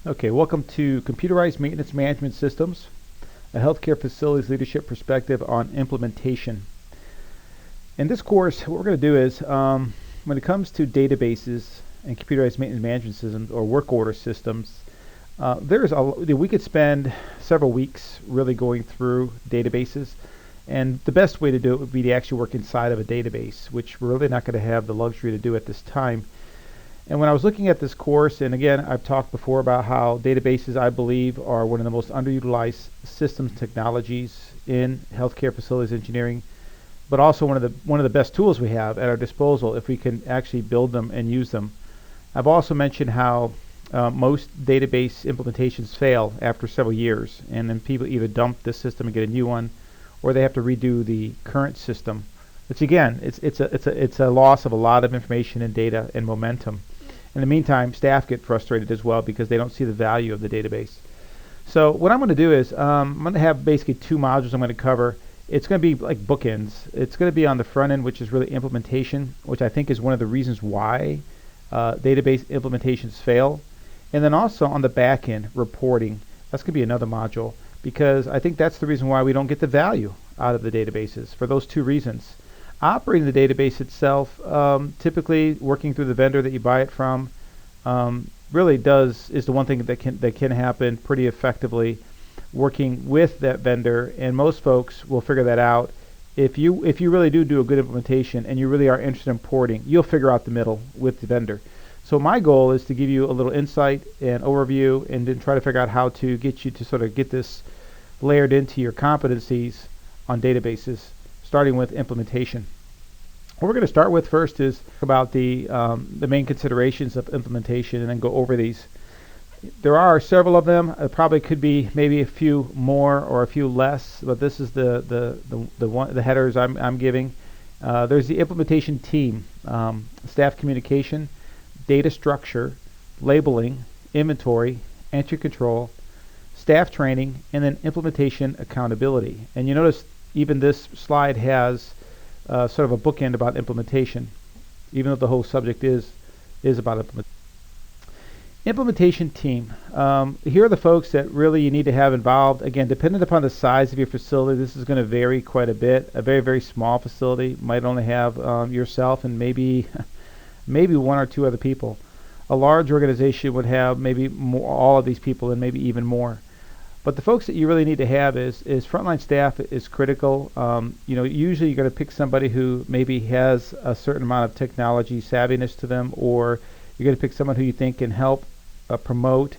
Okay, welcome to Computerized Maintenance Management Systems, a healthcare facilities leadership perspective on implementation. In this course, what we're going to do is, when it comes to databases and computerized maintenance management systems or work order systems, we could spend several weeks really going through databases, and the best way to do it would be to actually work inside of a database, which we're really not going to have the luxury to do at this time. And when I was looking at this course, and again, I've talked before about how databases, I believe, are one of the most underutilized systems technologies in healthcare facilities engineering, but also one of the best tools we have at our disposal if we can actually build them and use them. I've also mentioned how most database implementations fail after several years, and then people either dump this system and get a new one, or they have to redo the current system. Which again, it's a loss of a lot of information and data and momentum. In the meantime, staff get frustrated as well because they don't see the value of the database. So what I'm going to do is I'm going to have basically two modules I'm going to cover. It's going to be like bookends. It's going to be on the front end, which is really implementation, which I think is one of the reasons why database implementations fail. And then also on the back end, reporting. That's going to be another module because I think that's the reason why we don't get the value out of the databases, for those two reasons. Operating the database itself, typically working through the vendor that you buy it from, really is the one thing that can happen pretty effectively. Working with that vendor, and most folks will figure that out. If you really do a good implementation and you really are interested in porting, you'll figure out the middle with the vendor. So my goal is to give you a little insight and overview, and then try to figure out how to get you to sort of get this layered into your competencies on databases, starting with implementation. What we're going to start with first is about the main considerations of implementation, and then go over these. There are several of them. It probably could be maybe a few more or a few less, but this is the headers I'm giving. There's the implementation team, staff communication, data structure, labeling, inventory, entry control, staff training, and then implementation accountability. And you notice even this slide has sort of a bookend about implementation, even though the whole subject is about implementation. Implementation team. Here are the folks that really you need to have involved. Again, dependent upon the size of your facility, this is going to vary quite a bit. A very, very small facility might only have yourself and maybe one or two other people. A large organization would have maybe all of these people and maybe even more. But the folks that you really need to have is frontline staff is critical. Usually you're going to pick somebody who maybe has a certain amount of technology savviness to them, or you're going to pick someone who you think can help promote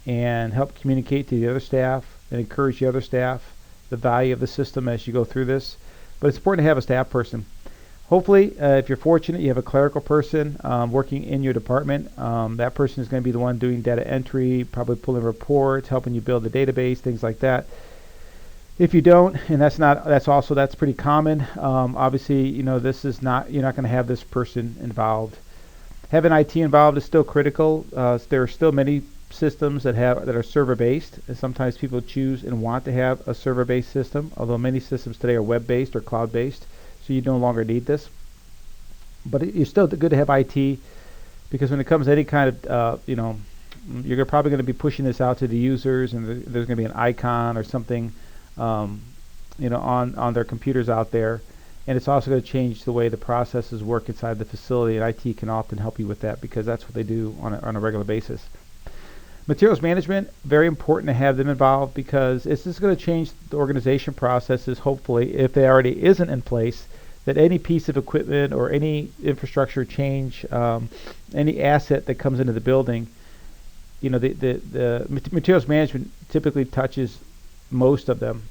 and help communicate to the other staff and encourage the other staff the value of the system as you go through this. But it's important to have a staff person. Hopefully, if you're fortunate, you have a clerical person working in your department. That person is going to be the one doing data entry, probably pulling reports, helping you build the database, things like that. If you don't, and that's pretty common. Obviously, this is not, you're not going to have this person involved. Having IT involved is still critical. There are still many systems that are server-based, and sometimes people choose and want to have a server-based system, although many systems today are web-based or cloud-based. So you no longer need this, but it's still good to have IT, because when it comes to any kind of, you're probably going to be pushing this out to the users, and there's going to be an icon or something, on their computers out there, and it's also going to change the way the processes work inside the facility, and IT can often help you with that because that's what they do on a regular basis. Materials management, very important to have them involved, because it's just going to change the organization processes, hopefully, if they already isn't in place, that any piece of equipment or any infrastructure change, any asset that comes into the building, the materials management typically touches most of them.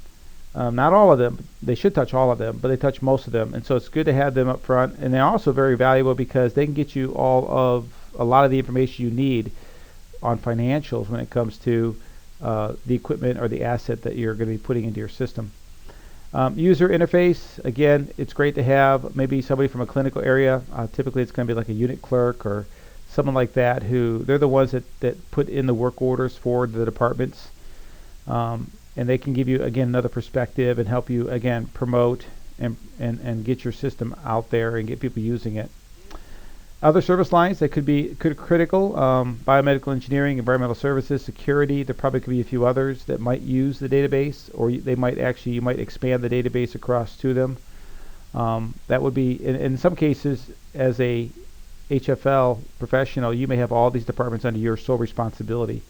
Not all of them. They should touch all of them, but they touch most of them. And so it's good to have them up front. And they're also very valuable because they can get you a lot of the information you need on financials when it comes to the equipment or the asset that you're going to be putting into your system. User interface, again, it's great to have maybe somebody from a clinical area. Typically it's going to be like a unit clerk or someone like that, who they're the ones that put in the work orders for the departments. And they can give you, again, another perspective and help you, again, promote and get your system out there and get people using it. Other service lines that could be critical, biomedical engineering, environmental services, security. There probably could be a few others that might use the database, or they might actually, you might expand the database across to them. That would be, in some cases, as a HFL professional, you may have all these departments under your sole responsibility.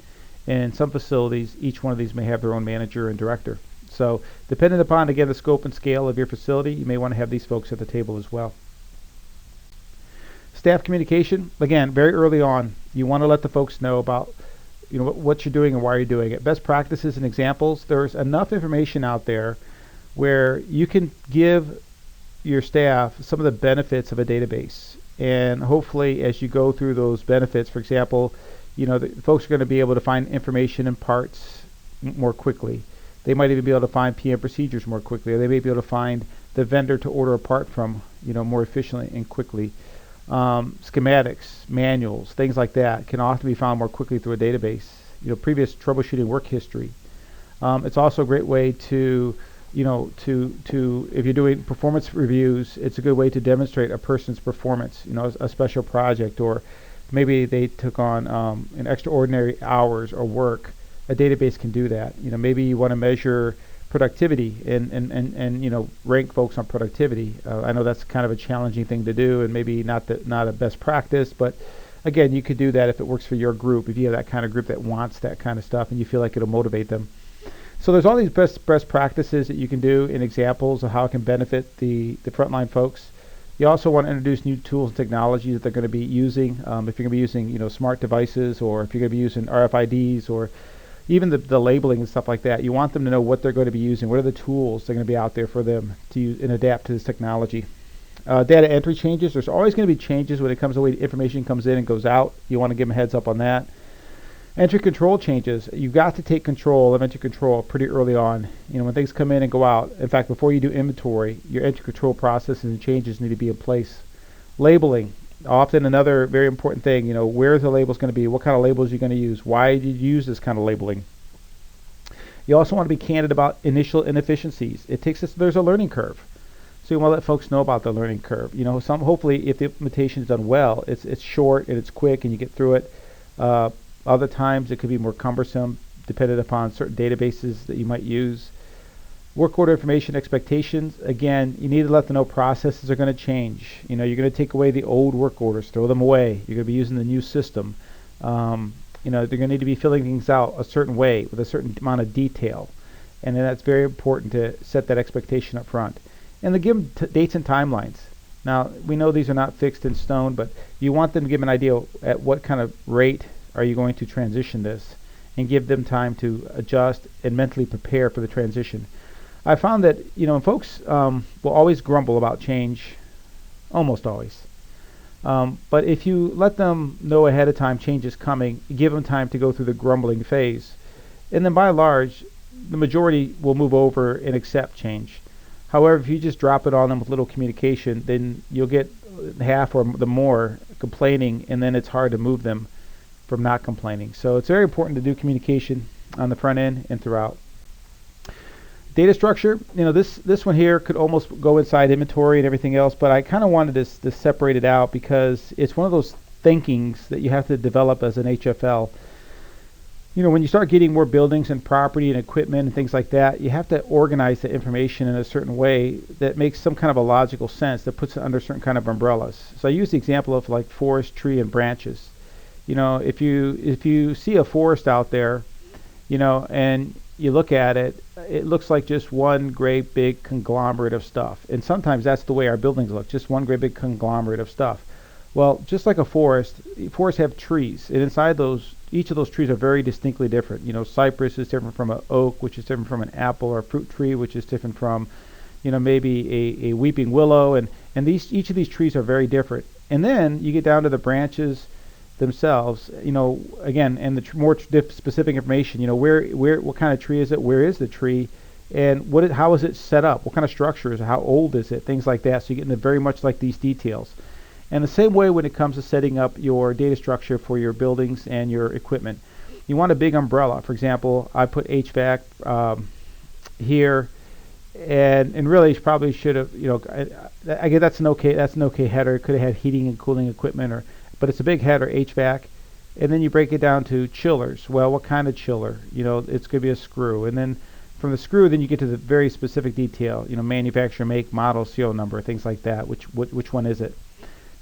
And in some facilities, each one of these may have their own manager and director. So depending upon, again, the scope and scale of your facility, you may want to have these folks at the table as well. Staff communication, again, very early on, you want to let the folks know about what you're doing and why you're doing it. Best practices and examples. There's enough information out there where you can give your staff some of the benefits of a database. And hopefully as you go through those benefits, for example, the folks are going to be able to find information in parts more quickly. They might even be able to find PM procedures more quickly, or they may be able to find the vendor to order a part from, more efficiently and quickly. Schematics, manuals, things like that can often be found more quickly through a database. Previous troubleshooting work history. It's also a great way to, if you're doing performance reviews, it's a good way to demonstrate a person's performance. A special project, or maybe they took on an extraordinary hours or work. A database can do that. Maybe you want to measure productivity and rank folks on productivity. I know that's kind of a challenging thing to do, and maybe not a best practice, but again, you could do that if it works for your group, if you have that kind of group that wants that kind of stuff and you feel like it'll motivate them. So there's all these best practices that you can do and examples of how it can benefit the frontline folks. You also want to introduce new tools and technologies that they're going to be using. If you're going to be using smart devices, or if you're going to be using RFIDs, or even the labeling and stuff like that, you want them to know what they're going to be using, what are the tools that are going to be out there for them to use and adapt to this technology. Data entry changes. There's always going to be changes when it comes to the way information comes in and goes out. You want to give them a heads up on that. Entry control changes. You've got to take control of entry control pretty early on. When things come in and go out. In fact, before you do inventory, your entry control processes and changes need to be in place. Labeling. Often another very important thing, where the label's going to be, what kind of labels you're going to use, why did you use this kind of labeling. You also want to be candid about initial inefficiencies. There's a learning curve. So you want to let folks know about the learning curve. Hopefully if the implementation is done well, it's short and it's quick and you get through it. Other times it could be more cumbersome, dependent upon certain databases that you might use. Work order information expectations. Again, you need to let them know processes are going to change. You're going to take away the old work orders, throw them away. You're going to be using the new system. They're going to need to be filling things out a certain way with a certain amount of detail. And then that's very important to set that expectation up front. And to give them dates and timelines. Now, we know these are not fixed in stone, but you want them to give an idea at what kind of rate are you going to transition this, and give them time to adjust and mentally prepare for the transition. I found that folks will always grumble about change, almost always. But if you let them know ahead of time change is coming, give them time to go through the grumbling phase, and then by and large, the majority will move over and accept change. However, if you just drop it on them with little communication, then you'll get half or the more complaining, and then it's hard to move them from not complaining. So it's very important to do communication on the front end and throughout. Data structure, this one here could almost go inside inventory and everything else, but I kind of wanted to separate it out because it's one of those thinkings that you have to develop as an HFL. When you start getting more buildings and property and equipment and things like that, you have to organize the information in a certain way that makes some kind of a logical sense, that puts it under certain kind of umbrellas. So I use the example of like forest, tree, and branches. If you see a forest out there, and you look at it, it looks like just one great big conglomerate of stuff. And sometimes that's the way our buildings look, just one great big conglomerate of stuff. Well, just like a forest, forests have trees, and inside each of those trees are very distinctly different. Cypress is different from an oak, which is different from an apple, or a fruit tree, which is different from, maybe a weeping willow, and each of these trees are very different. And then you get down to the branches themselves, again, and the more specific information, what kind of tree is it, where is the tree, and how is it set up, what kind of structure is it, how old is it, things like that. So you get into very much like these details. And the same way when it comes to setting up your data structure for your buildings and your equipment. You want a big umbrella. For example, I put HVAC here, and really probably should have, I guess that's an okay header. It could have had heating and cooling equipment, but it's a big header, HVAC. And then you break it down to chillers. Well, what kind of chiller? It's going to be a screw. And then from the screw, then you get to the very specific detail. Manufacturer, make, model, serial number, things like that. Which one is it?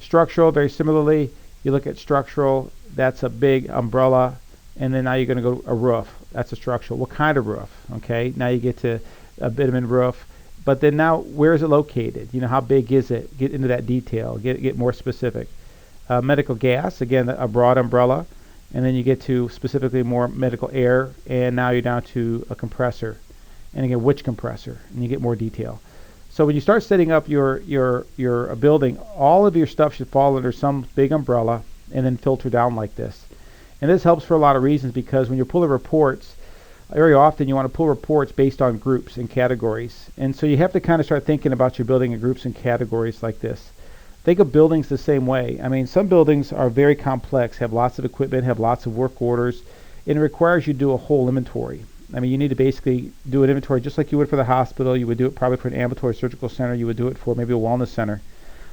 Structural, very similarly, you look at structural. That's a big umbrella. And then now you're going to go a roof. That's a structural. What kind of roof? Okay. Now you get to a bitumen roof. But then now, where is it located? How big is it? Get into that detail. Get more specific. Medical gas, again, a broad umbrella, and then you get to specifically more medical air, and now you're down to a compressor, and again, which compressor, and you get more detail. So when you start setting up your building, all of your stuff should fall under some big umbrella and then filter down like this. And this helps for a lot of reasons, because when you're pulling reports, very often you want to pull reports based on groups and categories, and so you have to kind of start thinking about your building in groups and categories like this. Think of buildings the same way. I mean, some buildings are very complex, have lots of equipment, have lots of work orders, and it requires you to do a whole inventory. I mean, you need to basically do an inventory just like you would for the hospital. You would do it probably for an ambulatory surgical center. You would do it for maybe a wellness center.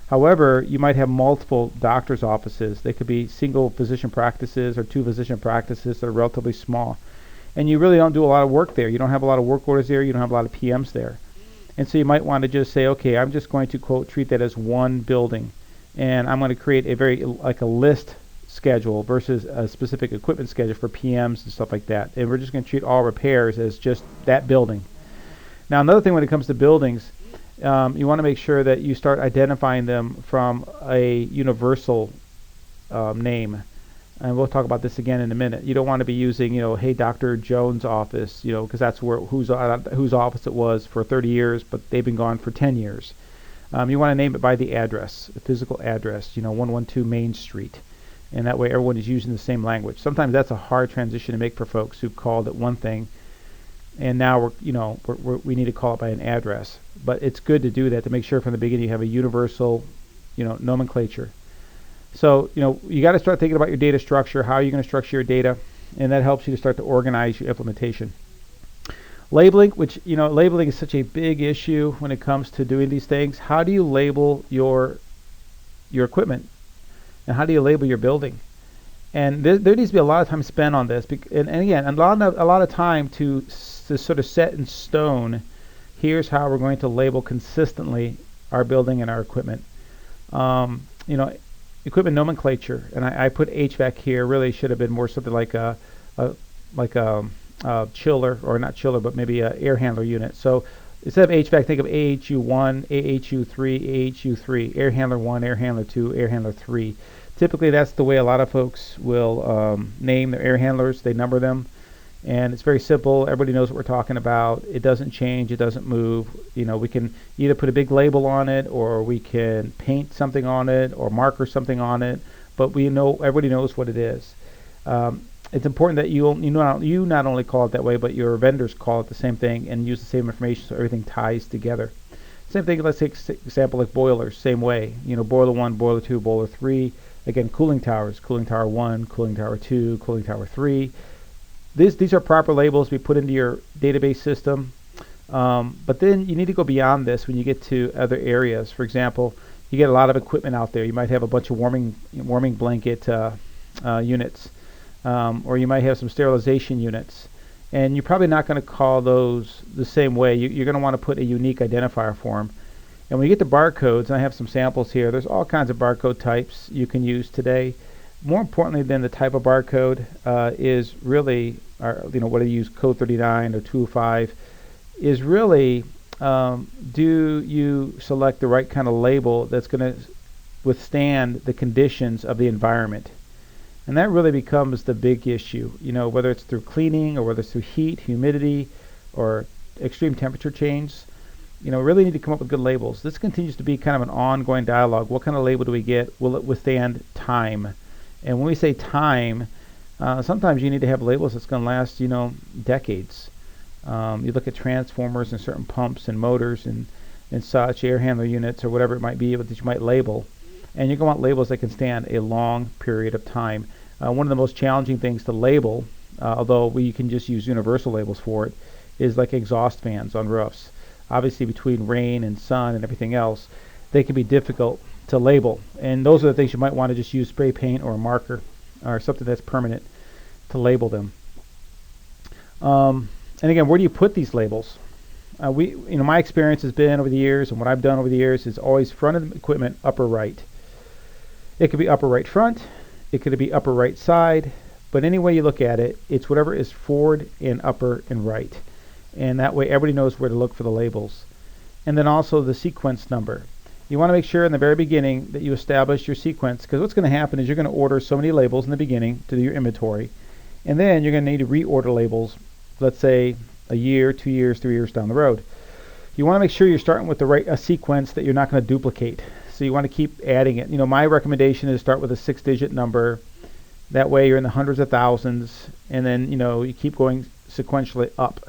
However, you might have multiple doctor's offices. They could be single physician practices or two physician practices that are relatively small. And you really don't do a lot of work there. You don't have a lot of work orders there. You don't have a lot of PMs there. And so you might want to just say, okay, I'm just going to, quote, treat that as one building. And I'm going to create a very, like a list schedule versus a specific equipment schedule for PMs and stuff like that. And we're just going to treat all repairs as just that building. Now, another thing when it comes to buildings, you want to make sure that you start identifying them from a universal name. And we'll talk about this again in a minute. You don't want to be using, hey, Dr. Jones' office, because that's whose office it was for 30 years, but they've been gone for 10 years. You want to name it by the address, the physical address, 112 Main Street. And that way everyone is using the same language. Sometimes that's a hard transition to make for folks who've called it one thing, and now we need to call it by an address. But it's good to do that to make sure from the beginning you have a universal, nomenclature. So, you got to start thinking about your data structure. How are you going to structure your data? And that helps you to start to organize your implementation. Labeling, which, labeling is such a big issue when it comes to doing these things. How do you label your equipment? And how do you label your building? And there needs to be a lot of time spent on this. And again, a lot of time to sort of set in stone, here's how we're going to label consistently our building and our equipment. Equipment nomenclature, and I put HVAC here. Really should have been more something like a chiller, or not chiller, but maybe a air handler unit. So instead of HVAC, think of AHU1, AHU3, AHU3, air handler 1, air handler 2, air handler 3. Typically, that's the way a lot of folks will name their air handlers. They number them, and it's very simple. Everybody knows what we're talking about. It doesn't change. It doesn't move. We can either put a big label on it, or we can paint something on it, or marker something on it. But everybody knows what it is. It's important that you not only call it that way, but your vendors call it the same thing and use the same information so everything ties together. Same thing. Let's take an example like boilers. Same way. Boiler 1, boiler 2, boiler 3. Again, cooling towers. Cooling tower 1, cooling tower 2, cooling tower 3. These are proper labels we put into your database system. But then you need to go beyond this when you get to other areas. For example, you get a lot of equipment out there. You might have a bunch of warming blanket units, or you might have some sterilization units. And you're probably not going to call those the same way. You're going to want to put a unique identifier for them. And when you get to barcodes, and I have some samples here, there's all kinds of barcode types you can use today. More importantly than the type of barcode is really, whether you use code 39 or 205, is really do you select the right kind of label that's going to withstand the conditions of the environment. And that really becomes the big issue, whether it's through cleaning or whether it's through heat, humidity, or extreme temperature change. Really need to come up with good labels. This continues to be kind of an ongoing dialogue. What kind of label do we get? Will it withstand time? And when we say time, sometimes you need to have labels that's going to last, decades. You look at transformers and certain pumps and motors and such, air handler units or whatever it might be that you might label. And you're going to want labels that can stand a long period of time. One of the most challenging things to label, although we can just use universal labels for it, is like exhaust fans on roofs. obviously between rain and sun and everything else, they can be difficult to label. And those are the things you might want to just use spray paint or a marker or something that's permanent to label them. And again, where do you put these labels? My experience has been over the years, and what I've done over the years is always front of the equipment, upper right. It could be upper right front, it could be upper right side, but any way you look at it, it's whatever is forward and upper and right. And that way everybody knows where to look for the labels. And then also the sequence number. You want to make sure in the very beginning that you establish your sequence, because what's going to happen is you're going to order so many labels in the beginning to do your inventory, and then you're going to need to reorder labels, let's say a year, 2 years, 3 years down the road. You want to make sure you're starting with the right sequence that you're not going to duplicate. So you want to keep adding it. My recommendation is start with a 6-digit number. That way you're in the hundreds of thousands, and then you keep going sequentially up.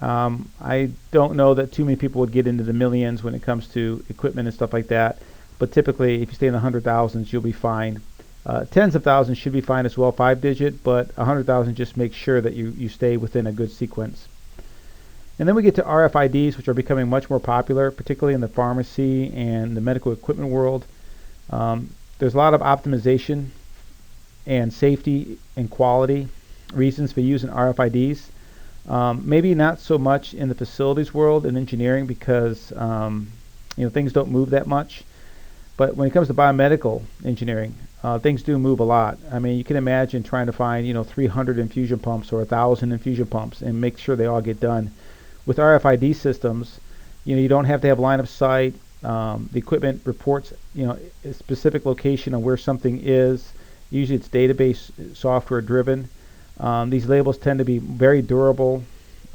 I don't know that too many people would get into the millions when it comes to equipment and stuff like that, but typically if you stay in the 100,000s, you'll be fine. Tens of thousands should be fine as well, 5-digit, but 100,000 just makes sure that you stay within a good sequence. And then we get to RFIDs, which are becoming much more popular, particularly in the pharmacy and the medical equipment world. There's a lot of optimization and safety and quality reasons for using RFIDs. Maybe not so much in the facilities world and engineering because things don't move that much. But when it comes to biomedical engineering, things do move a lot. I mean, you can imagine trying to find 300 infusion pumps or 1,000 infusion pumps and make sure they all get done. With RFID systems, you don't have to have line of sight. The equipment reports a specific location on where something is. Usually it's database software driven. These labels tend to be very durable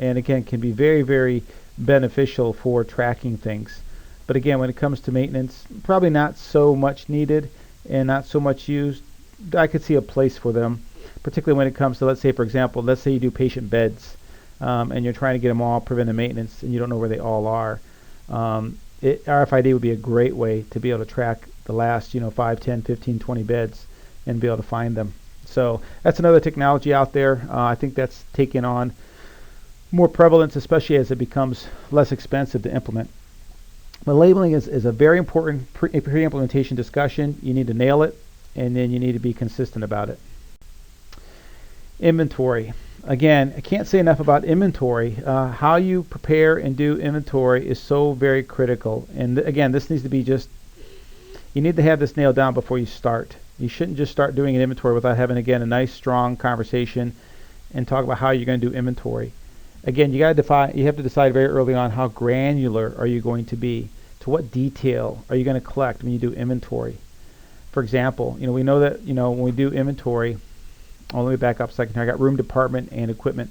and again can be very, very beneficial for tracking things. But again, when it comes to maintenance, probably not so much needed and not so much used. I could see a place for them, particularly when it comes to, let's say, for example, let's say you do patient beds and you're trying to get them all preventive maintenance and you don't know where they all are. RFID would be a great way to be able to track the last 5, 10, 15, 20 beds and be able to find them. So that's another technology out there. I think that's taking on more prevalence, especially as it becomes less expensive to implement. But labeling is a very important pre-implementation discussion. You need to nail it, and then you need to be consistent about it. Inventory. Again, I can't say enough about inventory. How you prepare and do inventory is so very critical. And again, this needs to be you need to have this nailed down before you start. You shouldn't just start doing an inventory without having, again, a nice, strong conversation and talk about how you're going to do inventory. Again, you have to decide very early on how granular are you going to be. To what detail are you going to collect when you do inventory? For example, we know that when we do inventory. Let me back up a second here. I got room, department, and equipment.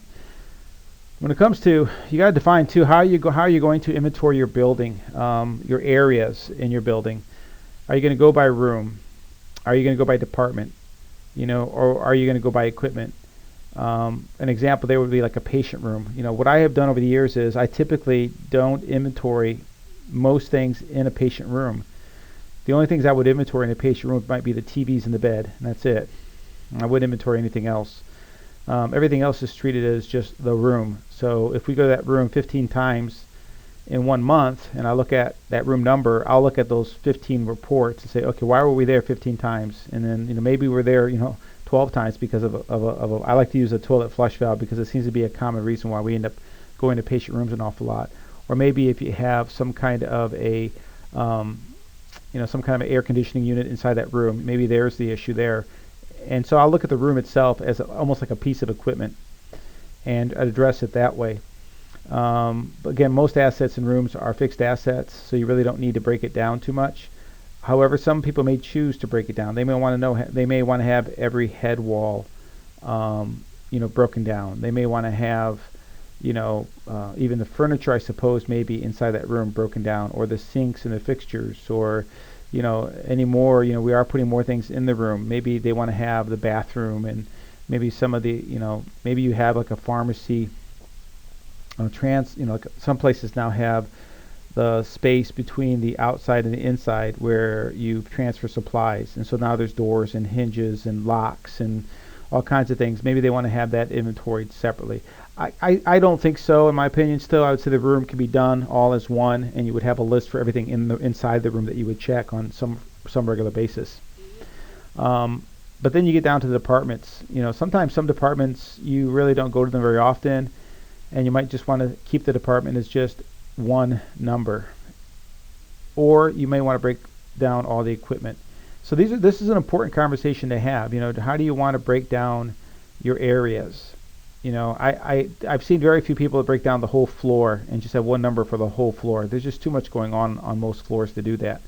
When it comes to, you got to define too how are you going to inventory your building, your areas in your building. Are you going to go by room? Are you going to go by department? Or are you going to go by equipment? An example there would be like a patient room. What I have done over the years is I typically don't inventory most things in a patient room. The only things I would inventory in a patient room might be the TVs in the bed, and that's it. I wouldn't inventory anything else. Everything else is treated as just the room. So if we go to that room 15 times in 1 month and I look at that room number, I'll look at those 15 reports and say, okay, why were we there 15 times? And then maybe we're there 12 times because of a I like to use a toilet flush valve because it seems to be a common reason why we end up going to patient rooms an awful lot. Or maybe if you have some kind of a some kind of an air conditioning unit inside that room, maybe there's the issue there. And so I'll look at the room itself as almost like a piece of equipment and address it that way. But again, most assets in rooms are fixed assets, so you really don't need to break it down too much. However, some people may choose to break it down. They may want to have every head wall, broken down. They may want to have, even the furniture, I suppose, maybe inside that room broken down, or the sinks and the fixtures, or anymore, we are putting more things in the room. Maybe they want to have the bathroom and maybe some of the, maybe you have like a pharmacy like some places now have the space between the outside and the inside where you transfer supplies. And so now there's doors and hinges and locks and all kinds of things. Maybe they want to have that inventoried separately. I don't think so, in my opinion. Still, I would say the room can be done all as one, and you would have a list for everything inside the room that you would check on some regular basis. But then you get down to the departments. Sometimes some departments you really don't go to them very often, and you might just want to keep the department as just one number. Or you may want to break down all the equipment. So this is an important conversation to have. How do you want to break down your areas? I've seen very few people that break down the whole floor and just have one number for the whole floor. There's just too much going on most floors to do that.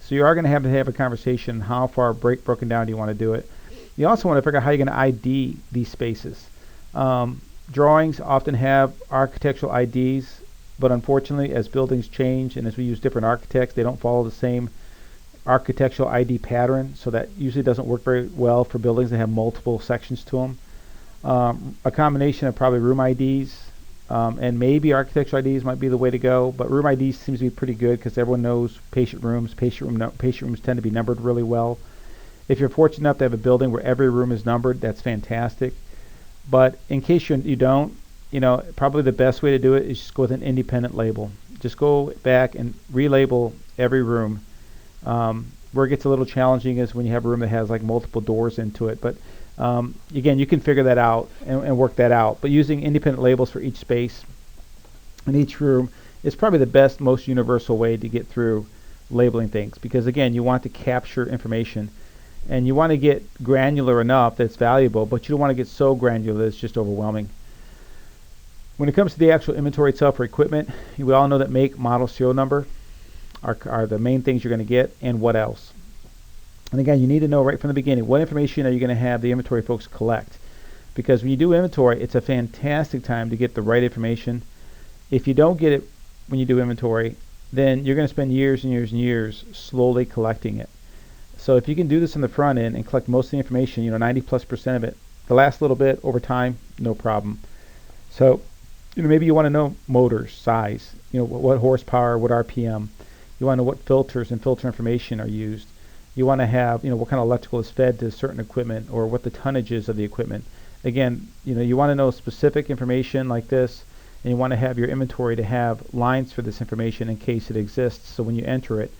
So you are going to have a conversation. How far broken down do you want to do it? You also want to figure out how you're going to ID these spaces. Drawings often have architectural IDs, but unfortunately, as buildings change and as we use different architects, they don't follow the same architectural ID pattern. So that usually doesn't work very well for buildings that have multiple sections to them. A combination of probably room IDs and maybe architectural IDs might be the way to go, but room IDs seems to be pretty good because everyone knows patient rooms. Patient rooms tend to be numbered really well. If you're fortunate enough to have a building where every room is numbered, that's fantastic. But in case you don't, probably the best way to do it is just go with an independent label. Just go back and relabel every room. Where it gets a little challenging is when you have a room that has like multiple doors into it, but again, you can figure that out and work that out. But using independent labels for each space in each room is probably the best, most universal way to get through labeling things, because again, you want to capture information and you want to get granular enough that it's valuable, but you don't want to get so granular that it's just overwhelming. When it comes to the actual inventory itself for equipment, we all know that make, model, serial number are the main things you're going to get, and what else. And again, you need to know right from the beginning, what information are you going to have the inventory folks collect? Because when you do inventory, it's a fantastic time to get the right information. If you don't get it when you do inventory, then you're going to spend years and years and years slowly collecting it. So if you can do this in the front end and collect most of the information, 90+% of it, the last little bit over time, no problem. So, maybe you want to know motors, size, what horsepower, what RPM. You want to know what filters and filter information are used. You want to have, what kind of electrical is fed to certain equipment, or what the tonnage is of the equipment. Again, you want to know specific information like this, and you want to have your inventory to have lines for this information in case it exists. So when you enter it,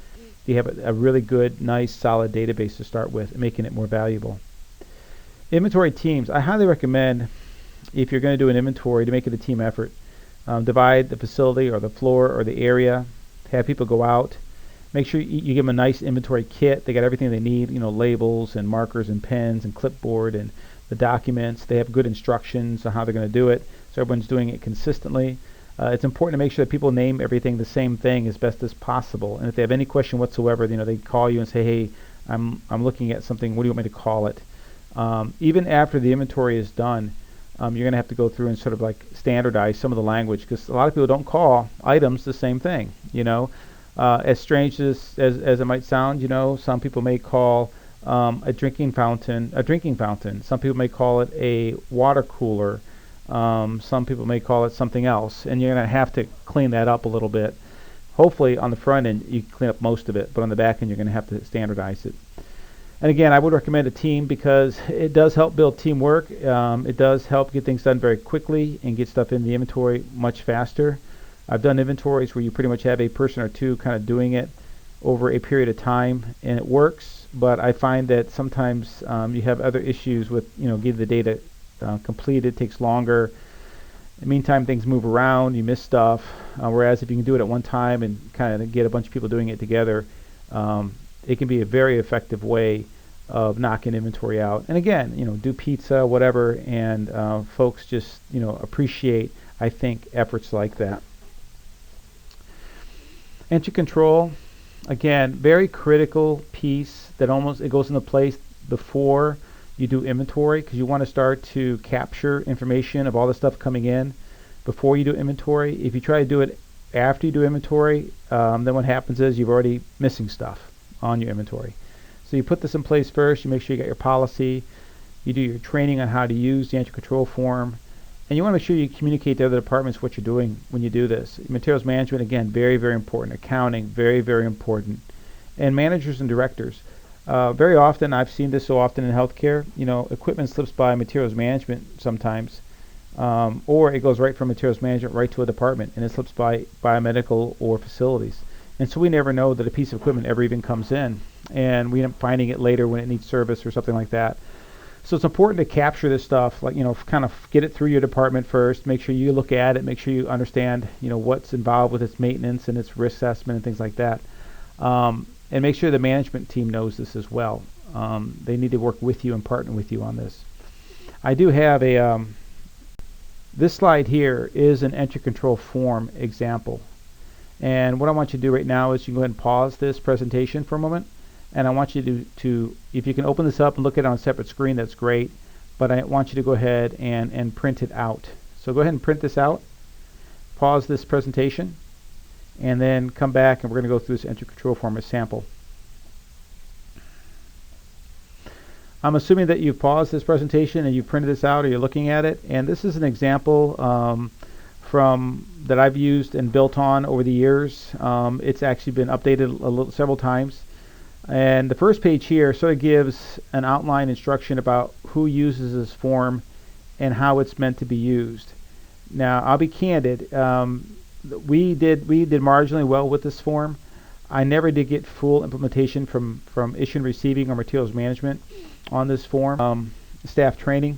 you have a really good, nice, solid database to start with, making it more valuable. Inventory teams. I highly recommend, if you're going to do an inventory, to make it a team effort. Divide the facility or the floor or the area. Have people go out. Make sure you give them a nice inventory kit. They got everything they need, labels and markers and pens and clipboard and the documents. They have good instructions on how they're going to do it, so everyone's doing it consistently. It's important to make sure that people name everything the same thing as best as possible. And if they have any question whatsoever, they call you and say, hey, I'm looking at something. What do you want me to call it? Even after the inventory is done, you're going to have to go through and sort of like standardize some of the language, because a lot of people don't call items the same thing. As strange as it might sound, some people may call a drinking fountain a drinking fountain. Some people may call it a water cooler. Some people may call it something else, and you're going to have to clean that up a little bit. Hopefully on the front end you clean up most of it, but on the back end you're going to have to standardize it. And again, I would recommend a team, because it does help build teamwork. It does help get things done very quickly and get stuff in the inventory much faster. I've done inventories where you pretty much have a person or two kind of doing it over a period of time, and it works. But I find that sometimes you have other issues with, getting the data completed. It takes longer. In the meantime, things move around. You miss stuff. Whereas if you can do it at one time and kind of get a bunch of people doing it together, it can be a very effective way of knocking inventory out. And again, do pizza, whatever, and folks just, appreciate, I think, efforts like that. Entry control, again, very critical piece that it goes into place before you do inventory, because you want to start to capture information of all the stuff coming in before you do inventory. If you try to do it after you do inventory, then what happens is you've already missing stuff on your inventory. So you put this in place first. You make sure you got your policy. You do your training on how to use the entry control form. And you want to make sure you communicate to other departments what you're doing when you do this. Materials management, again, very, very important. Accounting, very, very important. And managers and directors. Very often, I've seen this so often in healthcare, equipment slips by materials management sometimes, or it goes right from materials management right to a department, and it slips by biomedical or facilities. And so we never know that a piece of equipment ever even comes in, and we end up finding it later when it needs service or something like that. So it's important to capture this stuff, like, kind of get it through your department first, make sure you look at it, make sure you understand, what's involved with its maintenance and its risk assessment and things like that. And make sure the management team knows this as well. They need to work with you and partner with you on this. I do have this slide here is an entry control form example. And what I want you to do right now is you can go ahead and pause this presentation for a moment. And I want you to if you can open this up and look at it on a separate screen, that's great. But I want you to go ahead and print it out. So go ahead and print this out. Pause this presentation. And then come back, and we're going to go through this entry control form as sample. I'm assuming that you've paused this presentation and you've printed this out, or you're looking at it. And this is an example from that I've used and built on over the years. It's actually been updated several times. And the first page here sort of gives an outline instruction about who uses this form and how it's meant to be used. Now, I'll be candid. We did marginally well with this form. I never did get full implementation from issue and receiving or materials management on this form. Staff training.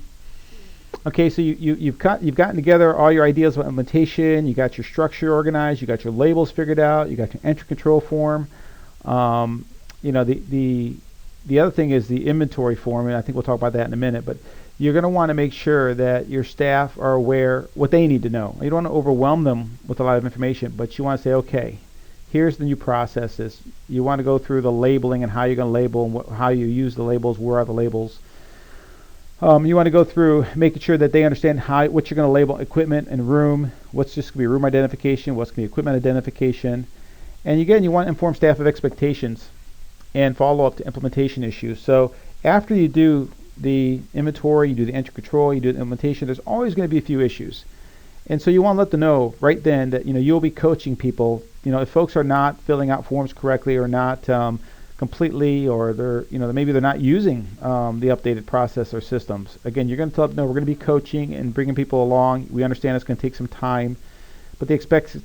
Okay, so you've gotten together all your ideas about implementation. You got your structure organized. You got your labels figured out. You got your entry control form. The other thing is the inventory form, and I think we'll talk about that in a minute. But you're going to want to make sure that your staff are aware what they need to know. You don't want to overwhelm them with a lot of information, but you want to say, okay, here's the new processes. You want to go through the labeling and how you're going to label and how you use the labels, where are the labels. You want to go through making sure that they understand what you're going to label equipment and room, what's just going to be room identification, what's going to be equipment identification. And again, you want to inform staff of expectations and follow up to implementation issues. So after you do the inventory, you do the entry control, you do the implementation, there's always going to be a few issues. And so you want to let them know right then that you'll be coaching people. If folks are not filling out forms correctly or not completely, or maybe they're not using the updated process or systems. Again, you're going to tell them, no, we're going to be coaching and bringing people along. We understand it's going to take some time, but the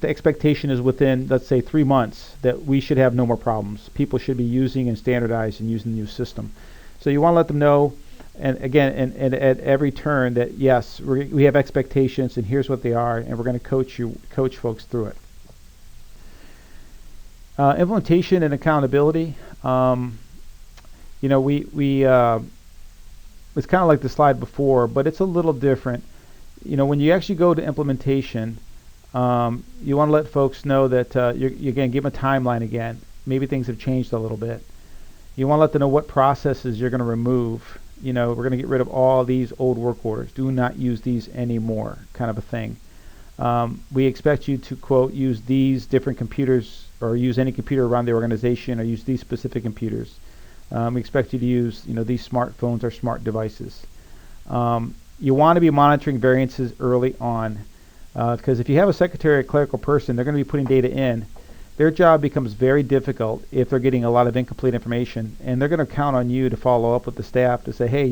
expectation is within, let's say, 3 months that we should have no more problems. People should be using and standardized and using the new system. So you want to let them know. And again, and at every turn, that yes, we have expectations, and here's what they are, and we're going to coach folks through it. Implementation and accountability. It's kind of like the slide before, but it's a little different. When you actually go to implementation, you want to let folks know that you again give them a timeline again. Maybe things have changed a little bit. You want to let them know what processes you're going to remove. We're going to get rid of all these old work orders. Do not use these anymore, kind of a thing. We expect you to, quote, use these different computers, or use any computer around the organization, or use these specific computers. We expect you to use, these smartphones or smart devices. You want to be monitoring variances early on, because if you have a secretary or clerical person, they're going to be putting data in. Their job becomes very difficult if they're getting a lot of incomplete information, and they're going to count on you to follow up with the staff to say, hey,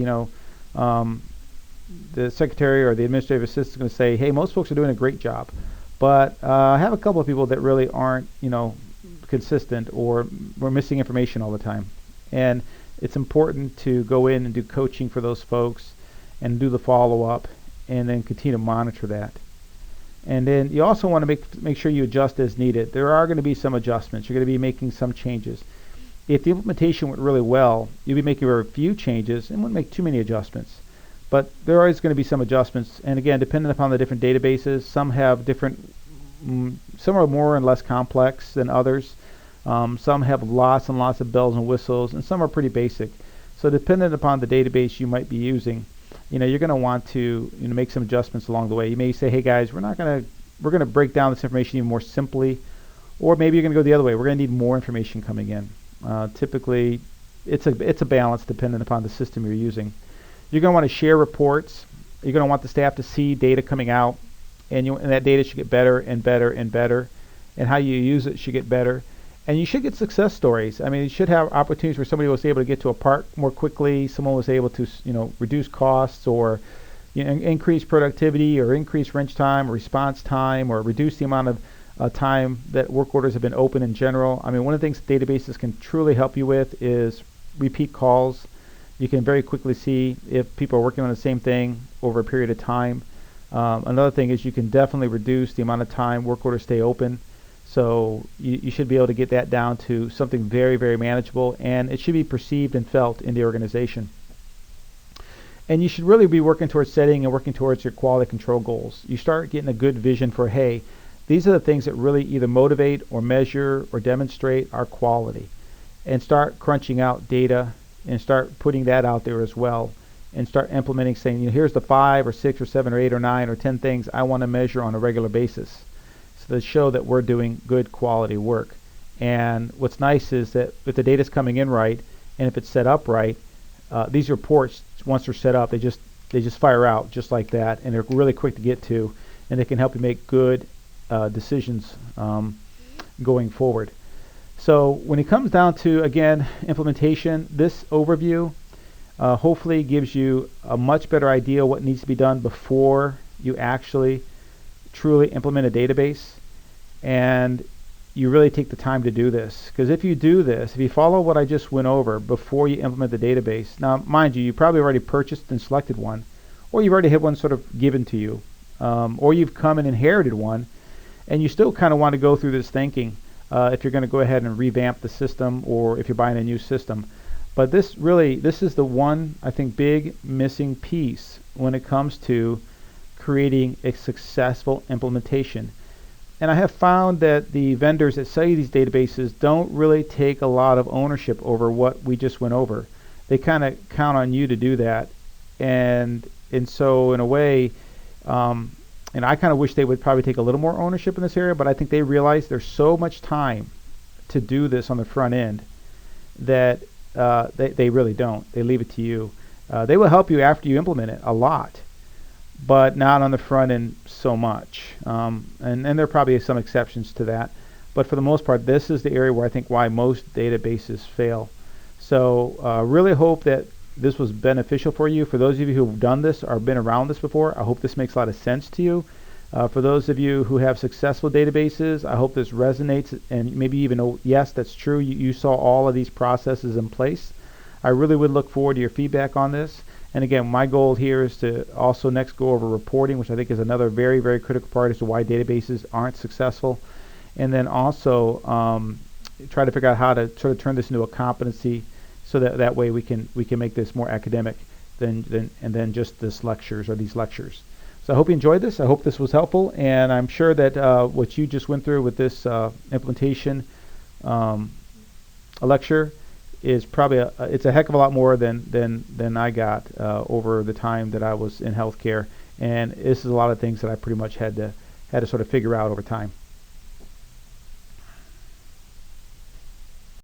the secretary or the administrative assistant is going to say, hey, most folks are doing a great job, but I have a couple of people that really aren't, consistent, or we're missing information all the time. And it's important to go in and do coaching for those folks and do the follow-up, and then continue to monitor that. And then you also want to make sure you adjust as needed. There are going to be some adjustments. You're going to be making some changes. If the implementation went really well, you'll be making a few changes and wouldn't make too many adjustments. But there are always going to be some adjustments. And again, depending upon the different databases, some have different, some are more and less complex than others. Some have lots and lots of bells and whistles, and some are pretty basic. So depending upon the database you might be using, you're going to want to make some adjustments along the way. You may say, hey guys, we're going to break down this information even more simply, or maybe you're going to go the other way. We're going to need more information coming in. Typically, it's a balance depending upon the system you're using. You're going to want to share reports. You're going to want the staff to see data coming out, and that data should get better and better and better, and how you use it should get better. And you should get success stories. I mean, you should have opportunities where somebody was able to get to a part more quickly, someone was able to, reduce costs, or increase productivity, or increase wrench time or response time, or reduce the amount of time that work orders have been open in general. I mean, one of the things databases can truly help you with is repeat calls. You can very quickly see if people are working on the same thing over a period of time. Another thing is you can definitely reduce the amount of time work orders stay open. So you should be able to get that down to something very, very manageable, and it should be perceived and felt in the organization. And you should really be working towards setting and working towards your quality control goals. You start getting a good vision for, hey, these are the things that really either motivate or measure or demonstrate our quality, and start crunching out data and start putting that out there as well, and start implementing, saying, here's the 5 or 6 or 7 or 8 or 9 or 10 things I want to measure on a regular basis, so to show that we're doing good quality work. And what's nice is that if the data's coming in right, and if it's set up right, these reports, once they're set up, they just fire out just like that, and they're really quick to get to, and they can help you make good decisions going forward. So when it comes down to, again, implementation, this overview hopefully gives you a much better idea what needs to be done before you actually truly implement a database, and you really take the time to do this. Because if you do this, if you follow what I just went over before you implement the database, now mind you probably already purchased and selected one, or you've already had one sort of given to you, or you've come and inherited one, and you still kind of want to go through this thinking if you're going to go ahead and revamp the system, or if you're buying a new system. But this is the one, I think, big missing piece when it comes to creating a successful implementation. And I have found that the vendors that sell you these databases don't really take a lot of ownership over what we just went over. They kind of count on you to do that. And so in a way, and I kind of wish they would probably take a little more ownership in this area, but I think they realize there's so much time to do this on the front end that they really don't. They leave it to you. They will help you after you implement it a lot, but not on the front end so much. And there probably is some exceptions to that, but for the most part, this is the area where I think why most databases fail. So really hope that this was beneficial for you. For those of you who've done this or been around this before, I hope this makes a lot of sense to you. For those of you who have successful databases, I hope this resonates, and maybe even, oh, yes, that's true, you saw all of these processes in place. I really would look forward to your feedback on this. And again, my goal here is to also next go over reporting, which I think is another very, very critical part as to why databases aren't successful. And then also try to figure out how to sort of turn this into a competency, so that way we can make this more academic than just these lectures. So I hope you enjoyed this. I hope this was helpful, and I'm sure that what you just went through with this implementation lecture is probably it's a heck of a lot more than I got over the time that I was in healthcare, and this is a lot of things that I pretty much had to sort of figure out over time.